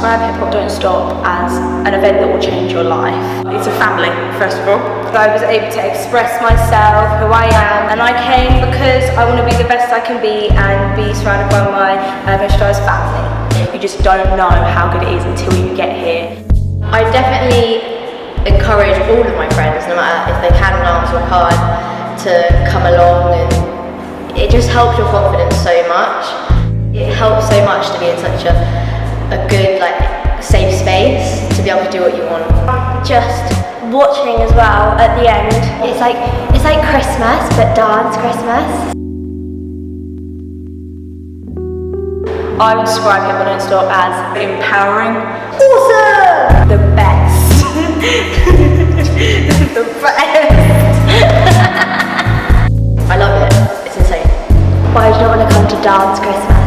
describe Hip Hop Don't Stop as an event that will change your life. It's a family, first of all. I was able to express myself, who I am, and I came because I want to be the best I can be and be surrounded by my Stars family. You just don't know how good it is until you get here. I definitely encourage all of my friends, no matter if they can dance or can't, to come along, and it just helps your confidence so much. It helps so much to be in such a good, safe space to be able to do what you want. Just watching as well at the end. It's like Christmas, but dance Christmas. I would describe Hip Hop Don't Stop as empowering. Awesome! The best. The best. I love it. It's insane. Why do you not want to come to dance Christmas?